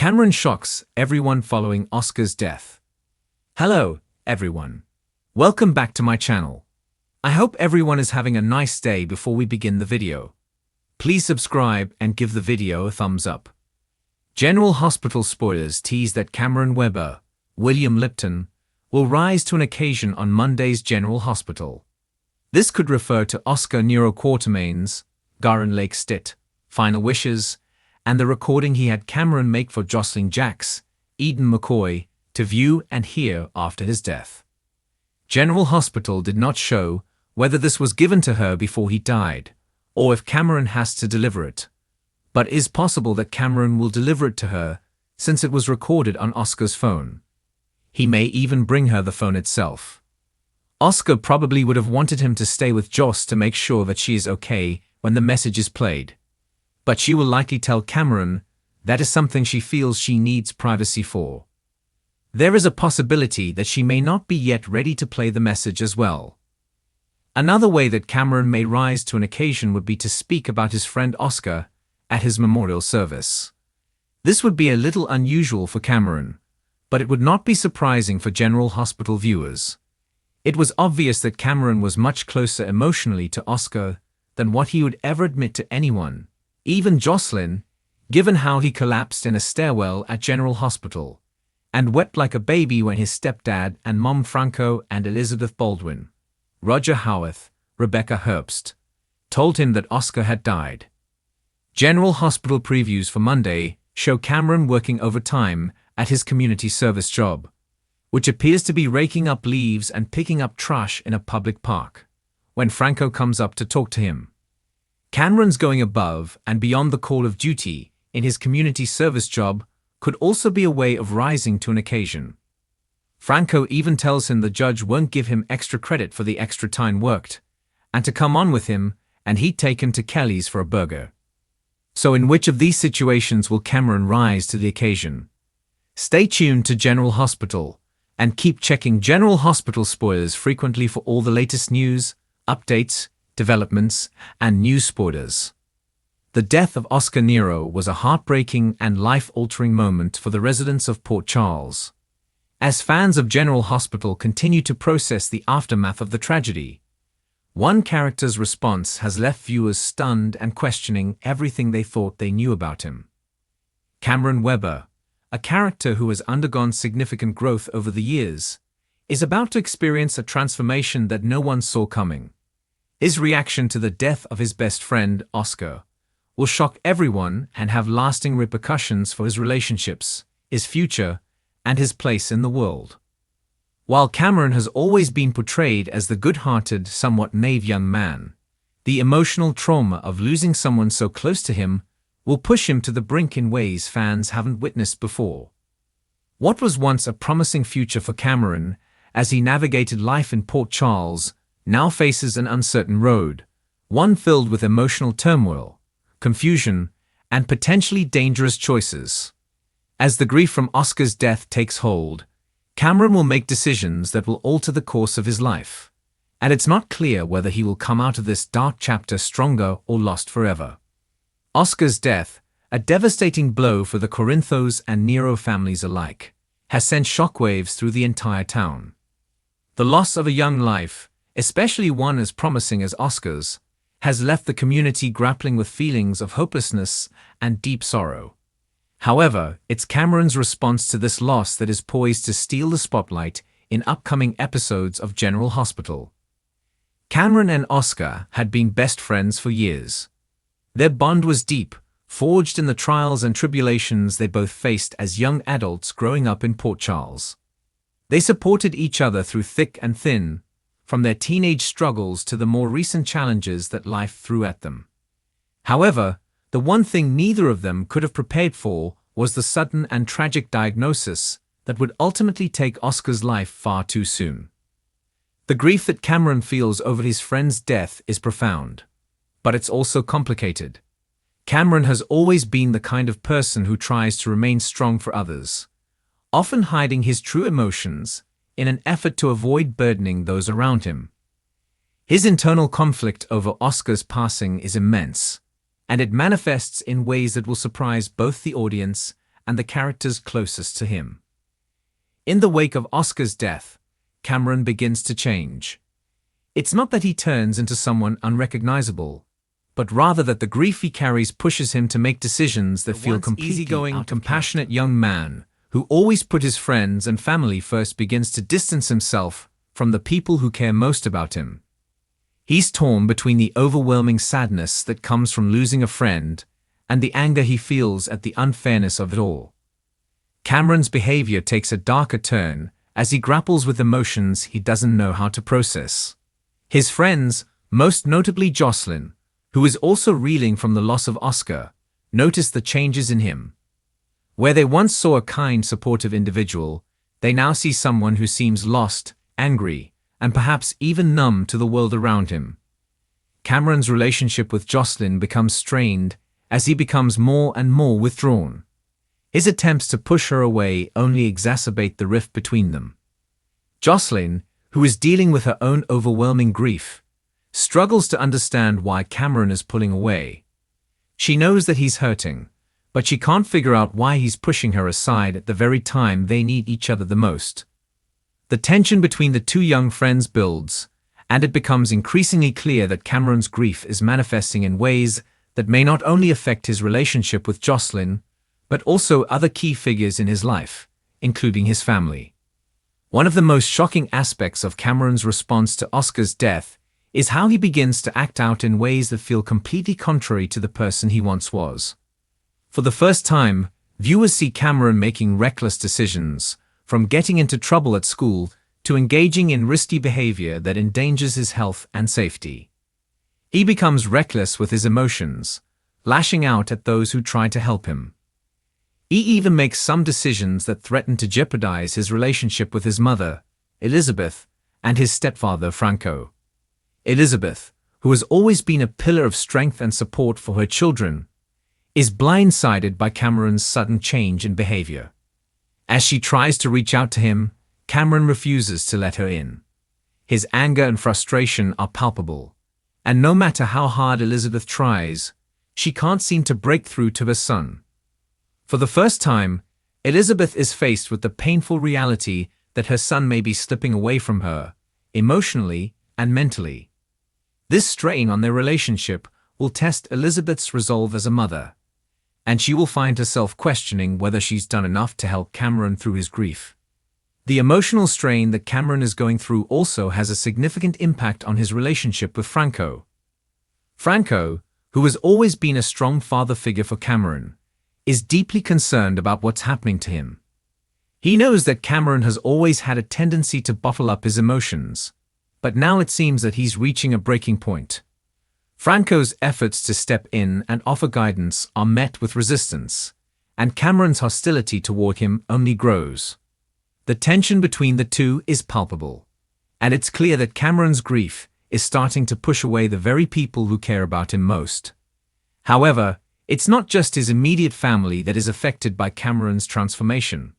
Cameron shocks everyone following Oscar's death. Hello, everyone. Welcome back to my channel. I hope everyone is having a nice day. Before we begin the video, please subscribe and give the video a thumbs up. General Hospital spoilers tease that Cameron Webber, William Lipton, will rise to an occasion on Monday's General Hospital. This could refer to Oscar Nero Quatermain's Garden Lake Stit, Final Wishes, and the recording he had Cameron make for Jocelyn Jacks, Eden McCoy, to view and hear after his death. General Hospital did not show whether this was given to her before he died, or if Cameron has to deliver it. But it is possible that Cameron will deliver it to her, since it was recorded on Oscar's phone. He may even bring her the phone itself. Oscar probably would have wanted him to stay with Joss to make sure that she is okay when the message is played. But she will likely tell Cameron that is something she feels she needs privacy for. There is a possibility that she may not be yet ready to play the message as well. Another way that Cameron may rise to an occasion would be to speak about his friend Oscar at his memorial service. This would be a little unusual for Cameron, but it would not be surprising for General Hospital viewers. It was obvious that Cameron was much closer emotionally to Oscar than what he would ever admit to anyone, even Jocelyn, given how he collapsed in a stairwell at General Hospital and wept like a baby when his stepdad and Mom Franco and Elizabeth Baldwin, Roger Howarth, Rebecca Herbst, told him that Oscar had died. General Hospital previews for Monday show Cameron working overtime at his community service job, which appears to be raking up leaves and picking up trash in a public park, when Franco comes up to talk to him. Cameron's going above and beyond the call of duty in his community service job could also be a way of rising to an occasion. Franco even tells him the judge won't give him extra credit for the extra time worked, and to come on with him, and he'd take him to Kelly's for a burger. So in which of these situations will Cameron rise to the occasion? Stay tuned to General Hospital, and keep checking General Hospital spoilers frequently for all the latest news, updates, developments, and news spoilers. The death of Oscar Nero was a heartbreaking and life-altering moment for the residents of Port Charles. As fans of General Hospital continue to process the aftermath of the tragedy, one character's response has left viewers stunned and questioning everything they thought they knew about him. Cameron Webber, a character who has undergone significant growth over the years, is about to experience a transformation that no one saw coming. His reaction to the death of his best friend, Oscar, will shock everyone and have lasting repercussions for his relationships, his future, and his place in the world. While Cameron has always been portrayed as the good-hearted, somewhat naive young man, the emotional trauma of losing someone so close to him will push him to the brink in ways fans haven't witnessed before. What was once a promising future for Cameron as he navigated life in Port Charles now faces an uncertain road, one filled with emotional turmoil, confusion, and potentially dangerous choices. As the grief from Oscar's death takes hold, Cameron will make decisions that will alter the course of his life, and it's not clear whether he will come out of this dark chapter stronger or lost forever. Oscar's death, a devastating blow for the Corinthos and Nero families alike, has sent shockwaves through the entire town. The loss of a young life, especially one as promising as Oscar's, has left the community grappling with feelings of hopelessness and deep sorrow. However, it's Cameron's response to this loss that is poised to steal the spotlight in upcoming episodes of General Hospital. Cameron and Oscar had been best friends for years. Their bond was deep, forged in the trials and tribulations they both faced as young adults growing up in Port Charles. They supported each other through thick and thin, from their teenage struggles to the more recent challenges that life threw at them. However, the one thing neither of them could have prepared for was the sudden and tragic diagnosis that would ultimately take Oscar's life far too soon. The grief that Cameron feels over his friend's death is profound, but it's also complicated. Cameron has always been the kind of person who tries to remain strong for others, often hiding his true emotions in an effort to avoid burdening those around him. His internal conflict over Oscar's passing is immense, and it manifests in ways that will surprise both the audience and the characters closest to him. In the wake of Oscar's death, Cameron begins to change. It's not that he turns into someone unrecognizable, but rather that the grief he carries pushes him to make decisions that feel completely easygoing, compassionate young man who always put his friends and family first begins to distance himself from the people who care most about him. He's torn between the overwhelming sadness that comes from losing a friend and the anger he feels at the unfairness of it all. Cameron's behavior takes a darker turn as he grapples with emotions he doesn't know how to process. His friends, most notably Jocelyn, who is also reeling from the loss of Oscar, notice the changes in him. Where they once saw a kind, supportive individual, they now see someone who seems lost, angry, and perhaps even numb to the world around him. Cameron's relationship with Jocelyn becomes strained as he becomes more and more withdrawn. His attempts to push her away only exacerbate the rift between them. Jocelyn, who is dealing with her own overwhelming grief, struggles to understand why Cameron is pulling away. She knows that he's hurting, but she can't figure out why he's pushing her aside at the very time they need each other the most. The tension between the two young friends builds, and it becomes increasingly clear that Cameron's grief is manifesting in ways that may not only affect his relationship with Jocelyn, but also other key figures in his life, including his family. One of the most shocking aspects of Cameron's response to Oscar's death is how he begins to act out in ways that feel completely contrary to the person he once was. For the first time, viewers see Cameron making reckless decisions, from getting into trouble at school to engaging in risky behavior that endangers his health and safety. He becomes reckless with his emotions, lashing out at those who try to help him. He even makes some decisions that threaten to jeopardize his relationship with his mother, Elizabeth, and his stepfather, Franco. Elizabeth, who has always been a pillar of strength and support for her children, is blindsided by Cameron's sudden change in behavior. As she tries to reach out to him, Cameron refuses to let her in. His anger and frustration are palpable, and no matter how hard Elizabeth tries, she can't seem to break through to her son. For the first time, Elizabeth is faced with the painful reality that her son may be slipping away from her, emotionally and mentally. This strain on their relationship will test Elizabeth's resolve as a mother, and she will find herself questioning whether she's done enough to help Cameron through his grief. The emotional strain that Cameron is going through also has a significant impact on his relationship with Franco. Franco, who has always been a strong father figure for Cameron, is deeply concerned about what's happening to him. He knows that Cameron has always had a tendency to bottle up his emotions, but now it seems that he's reaching a breaking point. Franco's efforts to step in and offer guidance are met with resistance, and Cameron's hostility toward him only grows. The tension between the two is palpable, and it's clear that Cameron's grief is starting to push away the very people who care about him most. However, it's not just his immediate family that is affected by Cameron's transformation.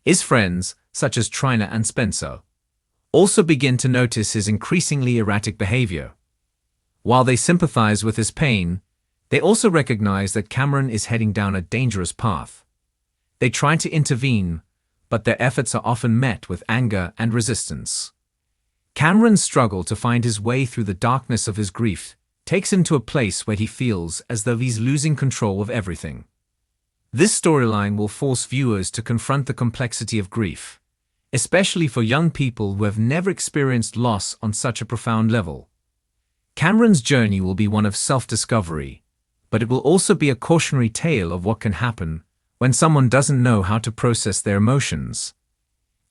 His friends, such as Trina and Spencer, also begin to notice his increasingly erratic behavior. While they sympathize with his pain, they also recognize that Cameron is heading down a dangerous path. They try to intervene, but their efforts are often met with anger and resistance. Cameron's struggle to find his way through the darkness of his grief takes him to a place where he feels as though he's losing control of everything. This storyline will force viewers to confront the complexity of grief, especially for young people who have never experienced loss on such a profound level. Cameron's journey will be one of self-discovery, but it will also be a cautionary tale of what can happen when someone doesn't know how to process their emotions.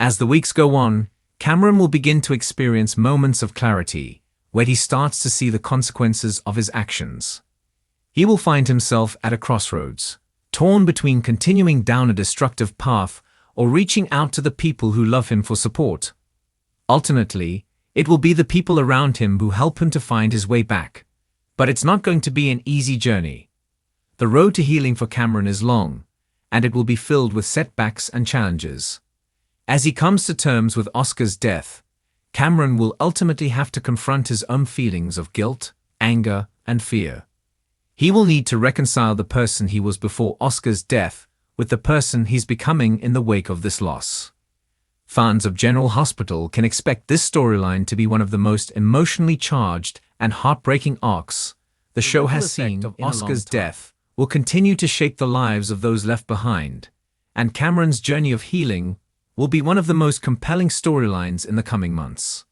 As the weeks go on, Cameron will begin to experience moments of clarity, where he starts to see the consequences of his actions. He will find himself at a crossroads, torn between continuing down a destructive path or reaching out to the people who love him for support. Ultimately, it will be the people around him who help him to find his way back. But it's not going to be an easy journey. The road to healing for Cameron is long, and it will be filled with setbacks and challenges. As he comes to terms with Oscar's death, Cameron will ultimately have to confront his own feelings of guilt, anger, and fear. He will need to reconcile the person he was before Oscar's death with the person he's becoming in the wake of this loss. Fans of General Hospital can expect this storyline to be one of the most emotionally charged and heartbreaking arcs the show has seen. Oscar's death will continue to shape the lives of those left behind, and Cameron's journey of healing will be one of the most compelling storylines in the coming months.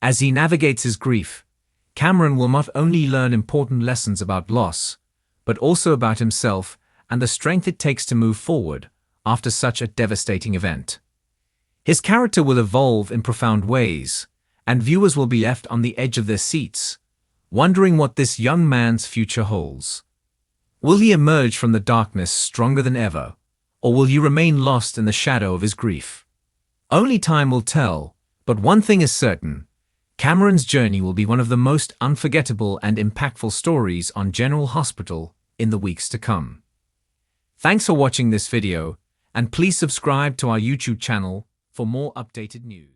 As he navigates his grief, Cameron will not only learn important lessons about loss, but also about himself and the strength it takes to move forward after such a devastating event. His character will evolve in profound ways, and viewers will be left on the edge of their seats, wondering what this young man's future holds. Will he emerge from the darkness stronger than ever, or will he remain lost in the shadow of his grief? Only time will tell, but one thing is certain: Cameron's journey will be one of the most unforgettable and impactful stories on General Hospital in the weeks to come. Thanks for watching this video, and please subscribe to our YouTube channel for more updated news.